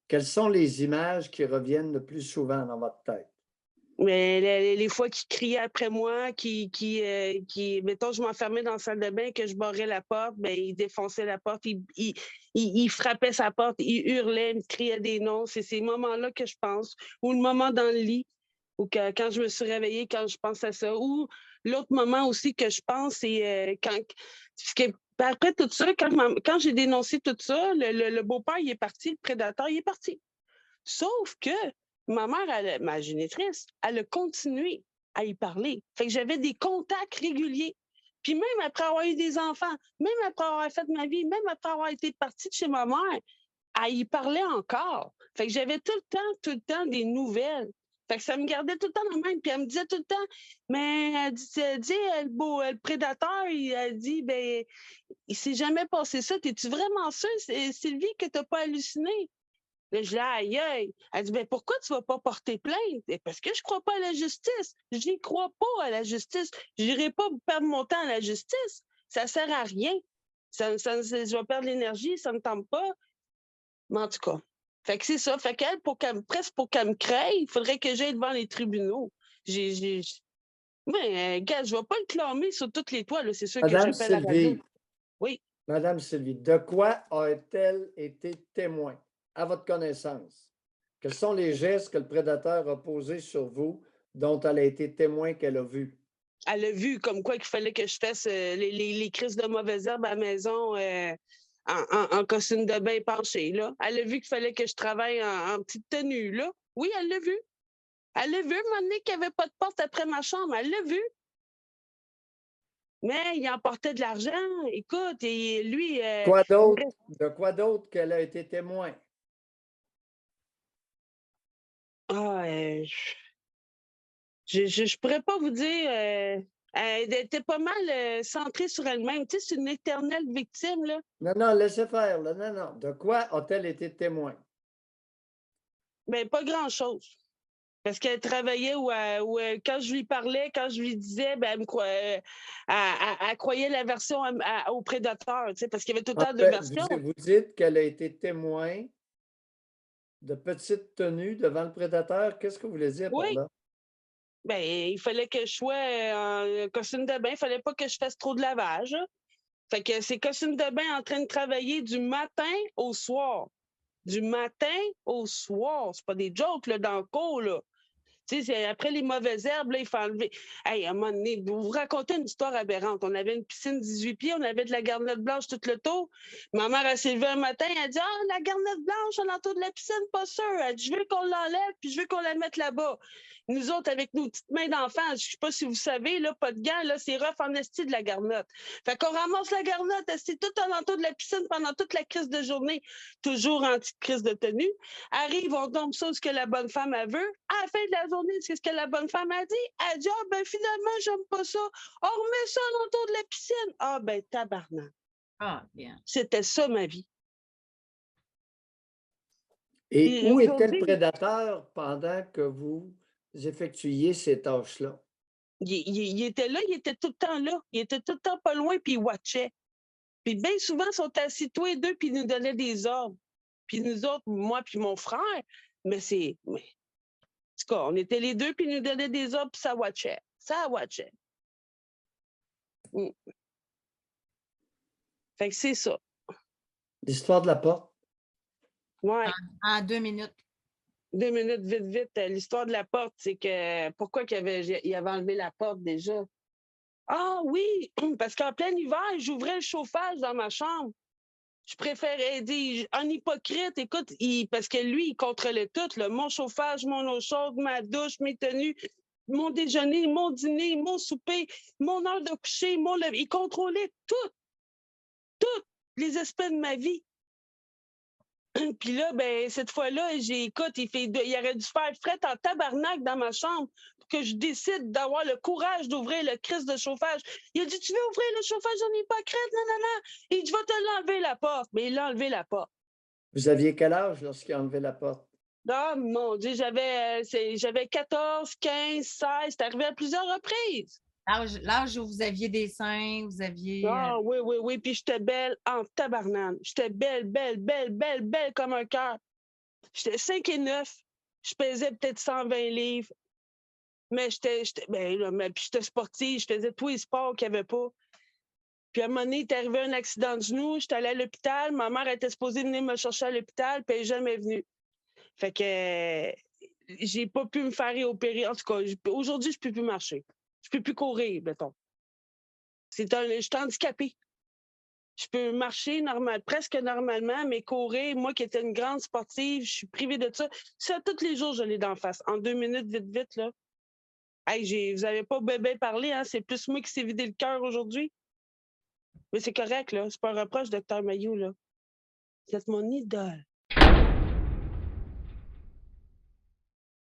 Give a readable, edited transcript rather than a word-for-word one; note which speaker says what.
Speaker 1: Quelles sont les images qui reviennent le plus souvent dans votre tête?
Speaker 2: Mais les fois qu'il criait après moi, mettons, je m'enfermais dans la salle de bain, que je barrais la porte, ben, il défonçait la porte, il frappait sa porte, il hurlait, il me criait des noms. C'est ces moments-là que je pense. Ou le moment dans le lit, ou quand je me suis réveillée, quand je pense à ça. Ou l'autre moment aussi que je pense, c'est quand. Parce que, ben, après tout ça, quand j'ai dénoncé tout ça, le beau-père, il est parti, le prédateur, il est parti. Sauf que ma mère, ma génitrice, elle a continué à y parler. Fait que j'avais des contacts réguliers. Puis même après avoir eu des enfants, même après avoir fait ma vie, même après avoir été partie de chez ma mère, elle y parlait encore. Fait que j'avais tout le temps des nouvelles. Fait que ça me gardait tout le temps dans la main. Puis elle me disait tout le temps, mais elle dit, le prédateur, elle dit, ben, il s'est jamais passé ça. T'es-tu vraiment sûr, Sylvie, que t'as pas halluciné? Là, je dis, aïe, aïe. Elle dit, ben, pourquoi tu vas pas porter plainte? Et parce que je crois pas à la justice. Je n'y crois pas à la justice. Je n'irai pas perdre mon temps à la justice. Ça sert à rien. Je vais perdre l'énergie, ça me tente pas. Mais en tout cas. Fait que c'est ça. Fait qu'elle, presque pour qu'elle me crée, il faudrait que j'aille devant les tribunaux. Mais, gars, je vais pas le clamer sur toutes les toits, là. C'est sûr que
Speaker 1: Madame
Speaker 2: j'appelle la radio.
Speaker 1: Sylvie,
Speaker 2: Oui.
Speaker 1: Madame Sylvie, de quoi a-t-elle été témoin, à votre connaissance? Quels sont les gestes que le prédateur a posés sur vous dont elle a été témoin qu'elle a vus?
Speaker 2: Elle a vu comme quoi qu'il fallait que je fasse les crises de mauvaises herbes à la maison en costume de bain penché. Là. Elle a vu qu'il fallait que je travaille en petite tenue. Là. Oui, elle l'a vu. Elle l'a vu, un moment donné, qu'il n'y avait pas de porte après ma chambre. Elle l'a vu. Mais il emportait de l'argent. Écoute, et lui,
Speaker 1: Quoi
Speaker 2: il me
Speaker 1: d'autre?
Speaker 2: reste.
Speaker 1: De quoi d'autre qu'elle a été témoin?
Speaker 2: Ah, je pourrais pas vous dire. Elle était pas mal centrée sur elle-même. Tu sais, c'est une éternelle victime, là.
Speaker 1: Non, non, laissez faire, là. Non, non. De quoi a-t-elle été témoin?
Speaker 2: Ben, pas grand-chose. Parce qu'elle travaillait quand je lui parlais, quand je lui disais, ben, elle croyait la version au prédateur, tu sais, parce qu'il y avait tout le
Speaker 1: En
Speaker 2: temps deux
Speaker 1: fait,
Speaker 2: versions.
Speaker 1: vous dites qu'elle a été témoin de petite tenue devant le prédateur. Qu'est-ce que vous voulez dire par
Speaker 2: Oui,
Speaker 1: là?
Speaker 2: ben, il fallait que je sois en costume de bain, il fallait pas que je fasse trop de lavage, hein. Fait que c'est costume de bain en train de travailler du matin au soir. Du matin au soir. C'est pas des jokes, là, dans le cours, là. Tu sais, après les mauvaises herbes, là, il faut enlever. Hey, à un moment donné, vous racontez une histoire aberrante. On avait une piscine 18 pieds, on avait de la garnette blanche tout le tour. Ma mère, elle s'est levée un matin, elle dit, ah, la garnette blanche alentour de la piscine, pas sûr. Elle dit, je veux qu'on l'enlève, puis je veux qu'on la mette là-bas. Nous autres, avec nos petites mains d'enfants, je sais pas si vous savez, là, pas de gants, là, c'est rough en esti de la garnotte. Fait qu'on ramasse la garnotte, esti tout alentour de la piscine pendant toute la crise de journée, toujours en petite crise de tenue. Arrive, on tombe sur ce que la bonne femme a veut. À la fin de la journée, c'est ce que la bonne femme a dit. Elle dit, ah, ben finalement, j'aime pas ça. On remet ça autour de la piscine. Ah, ben tabarnak.
Speaker 3: Ah, bien.
Speaker 2: C'était ça, ma vie.
Speaker 1: Et
Speaker 2: Et
Speaker 1: où était le
Speaker 2: aujourd'hui,
Speaker 1: prédateur pendant que vous effectuiez ces tâches-là?
Speaker 2: il était là, il était tout le temps là. Il était tout le temps pas loin, puis il watchait. Puis bien souvent, ils sont assis tous les deux, puis ils nous donnaient des ordres. Puis nous autres, moi puis mon frère, en tout cas, on était les deux, puis ils nous donnaient des ordres, puis ça watchait. Ça watchait. Mm. Fait que c'est ça.
Speaker 1: L'histoire de la porte?
Speaker 2: Ouais.
Speaker 3: En 2 minutes.
Speaker 2: 2 minutes, vite, vite. L'histoire de la porte, c'est que pourquoi il avait enlevé la porte déjà? Ah oui, parce qu'en plein hiver, j'ouvrais le chauffage dans ma chambre. Je préférais dire un hypocrite, écoute, parce que lui, il contrôlait tout, là, mon chauffage, mon eau chaude, ma douche, mes tenues, mon déjeuner, mon dîner, mon souper, mon heure de coucher, mon lever. Il contrôlait toutes les aspects de ma vie. Puis là, ben, cette fois-là, écoute, il aurait dû faire fret en tabarnak dans ma chambre pour que je décide d'avoir le courage d'ouvrir le crise de chauffage. Il a dit, tu veux ouvrir le chauffage, j'en ai pas crête, non, non, non. Il dit, je vais te l'enlever la porte. Mais il a enlevé la porte.
Speaker 1: Vous aviez quel âge lorsqu'il a enlevé la porte?
Speaker 2: Ah, mon Dieu, j'avais 14, 15, 16. C'est arrivé à plusieurs reprises.
Speaker 3: L'âge où vous aviez des seins, vous aviez.
Speaker 2: Ah, oui, oui, oui. Puis j'étais belle en tabarnane. J'étais belle, belle, belle, belle, belle comme un cœur. J'étais 5 et 9. Je pesais peut-être 120 livres. Mais j'étais sportive. Je faisais tous les sports qu'il n'y avait pas. Puis à un moment donné, il est arrivé un accident de genou. J'étais allée à l'hôpital. Ma mère était supposée venir me chercher à l'hôpital, puis elle n'est jamais venue. Fait que j'ai pas pu me faire réopérer. En tout cas, aujourd'hui, je peux plus marcher. Je peux plus courir, mettons. Je suis handicapée. Je peux marcher presque normalement, mais courir, moi qui étais une grande sportive, je suis privée de ça. Ça, tous les jours, je l'ai d'en face. En 2 minutes, vite, là. Hey, vous n'avez pas bien parlé, hein? C'est plus moi qui s'est vidé le cœur aujourd'hui. Mais c'est correct, là. C'est pas un reproche, Dr. Mailloux, là. Vous êtes mon idole.